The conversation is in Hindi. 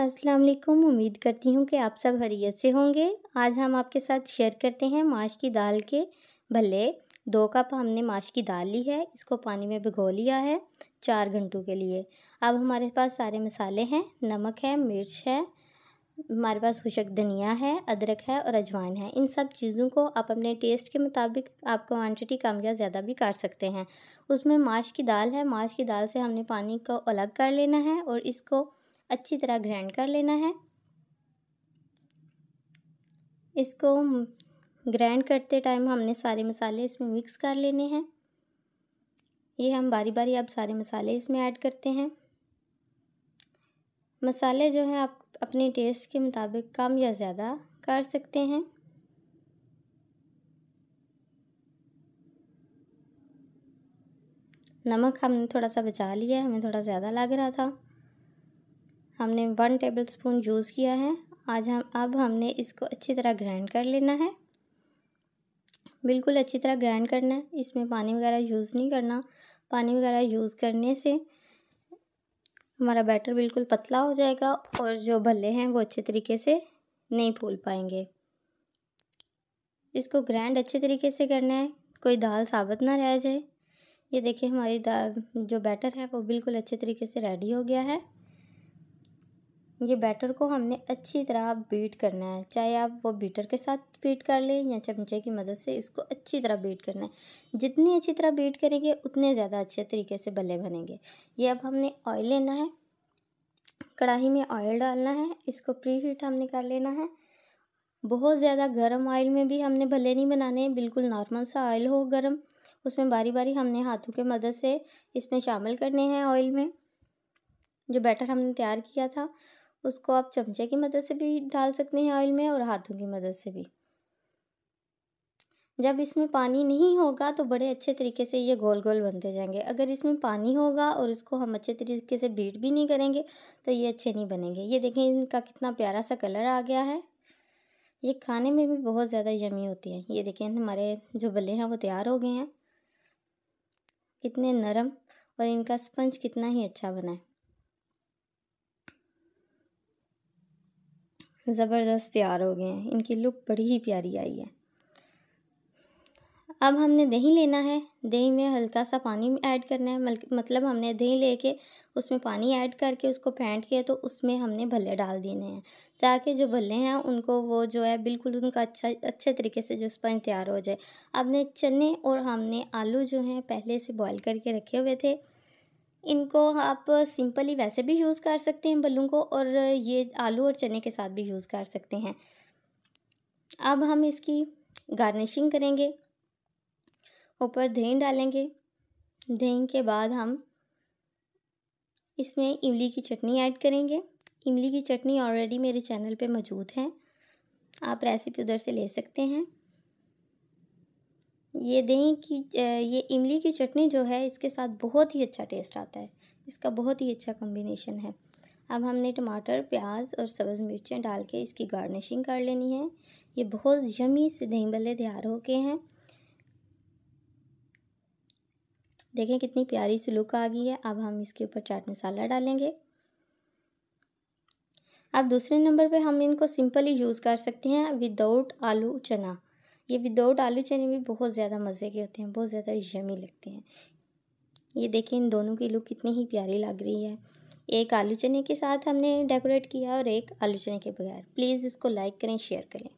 अस्सलाम वालेकुम। उम्मीद करती हूँ कि आप सब खैरियत से होंगे। आज हम आपके साथ शेयर करते हैं माश की दाल के भल्ले। 2 कप हमने माश की दाल ली है, इसको पानी में भिगो लिया है 4 घंटों के लिए। अब हमारे पास सारे मसाले हैं, नमक है, मिर्च है, हमारे पास खुशक धनिया है, अदरक है और अजवाइन है। इन सब चीज़ों को आप अपने टेस्ट के मुताबिक आप क्वांटिटी कम या ज़्यादा भी कर सकते हैं। उसमें माश की दाल है, माश की दाल से हमने पानी को अलग कर लेना है और इसको अच्छी तरह ग्राइंड कर लेना है। इसको ग्राइंड करते टाइम हमने सारे मसाले इसमें मिक्स कर लेने हैं। ये हम बारी बारी अब सारे मसाले इसमें ऐड करते हैं। मसाले जो हैं आप अपने टेस्ट के मुताबिक कम या ज़्यादा कर सकते हैं। नमक हमने थोड़ा सा बचा लिया है, हमें थोड़ा ज़्यादा लग रहा था। हमने 1 टेबलस्पून यूज़ किया है। अब हमने इसको अच्छी तरह ग्राइंड कर लेना है, बिल्कुल अच्छी तरह ग्राइंड करना है। इसमें पानी वगैरह यूज़ नहीं करना। पानी वगैरह यूज़ करने से हमारा बैटर बिल्कुल पतला हो जाएगा और जो भल्ले हैं वो अच्छे तरीके से नहीं फूल पाएंगे। इसको ग्राइंड अच्छे तरीके से करना है, कोई दाल साबुत ना रह जाए। ये देखिए हमारी दाल जो बैटर है वो बिल्कुल अच्छे तरीके से रेडी हो गया है। ये बैटर को हमने अच्छी तरह बीट करना है, चाहे आप वो बीटर के साथ बीट कर लें या चमचे की मदद से इसको अच्छी तरह बीट करना है। जितनी अच्छी तरह बीट करेंगे उतने ज़्यादा अच्छे तरीके से भल्ले बनेंगे। ये अब हमने ऑयल लेना है, कढ़ाई में ऑयल डालना है, इसको प्री हीट हमने कर लेना है। बहुत ज़्यादा गर्म ऑयल में भी हमने भल्ले नहीं बनाने, बिल्कुल नॉर्मल सा ऑयल हो गर्म। उसमें बारी बारी हमने हाथों की मदद से इसमें शामिल करने हैं ऑयल में। जो बैटर हमने तैयार किया था उसको आप चमचे की मदद से भी डाल सकते हैं ऑयल में और हाथों की मदद से भी। जब इसमें पानी नहीं होगा तो बड़े अच्छे तरीके से ये गोल गोल बनते जाएंगे। अगर इसमें पानी होगा और इसको हम अच्छे तरीके से बीट भी नहीं करेंगे तो ये अच्छे नहीं बनेंगे। ये देखें इनका कितना प्यारा सा कलर आ गया है। ये खाने में भी बहुत ज़्यादा यमी होती हैं। ये देखें हमारे जो भल्ले हैं वो तैयार हो गए हैं, कितने नरम और इनका स्पंज कितना ही अच्छा बना है। ज़बरदस्त तैयार हो गए हैं, इनकी लुक बड़ी ही प्यारी आई है। अब हमने दही लेना है, दही में हल्का सा पानी ऐड करना है। मतलब हमने दही लेके उसमें पानी ऐड करके उसको फेंट के तो उसमें हमने भल्ले डाल देने हैं, ताकि जो भल्ले हैं उनको वो जो है बिल्कुल उनका अच्छे तरीके से जो स्पंज तैयार हो जाए। आपने चने और हमने आलू जो हैं पहले से बॉईल करके रखे हुए थे, इनको आप सिंपली वैसे भी यूज़ कर सकते हैं भल्लों को, और ये आलू और चने के साथ भी यूज़ कर सकते हैं। अब हम इसकी गार्निशिंग करेंगे, ऊपर दही डालेंगे। दही के बाद हम इसमें इमली की चटनी ऐड करेंगे। इमली की चटनी ऑलरेडी मेरे चैनल पे मौजूद है, आप रेसिपी उधर से ले सकते हैं। ये इमली की चटनी जो है इसके साथ बहुत ही अच्छा टेस्ट आता है, इसका बहुत ही अच्छा कॉम्बिनेशन है। अब हमने टमाटर, प्याज और सब्ज़ मिर्चें डाल के इसकी गार्निशिंग कर लेनी है। ये बहुत यमी से दही भल्ले तैयार हो गए हैं। देखें कितनी प्यारी सी लुक आ गई है। अब हम इसके ऊपर चाट मसाला डालेंगे। अब दूसरे नंबर पे हम इनको सिंपली यूज़ कर सकते हैं विदाउट आलू चना। ये विदाउट आलू चने भी बहुत ज़्यादा मज़े के होते हैं, बहुत ज़्यादा यमी लगते हैं। ये देखें इन दोनों की लुक कितनी ही प्यारी लग रही है। एक आलू चने के साथ हमने डेकोरेट किया और एक आलू चने के बगैर। प्लीज़ इसको लाइक करें, शेयर करें।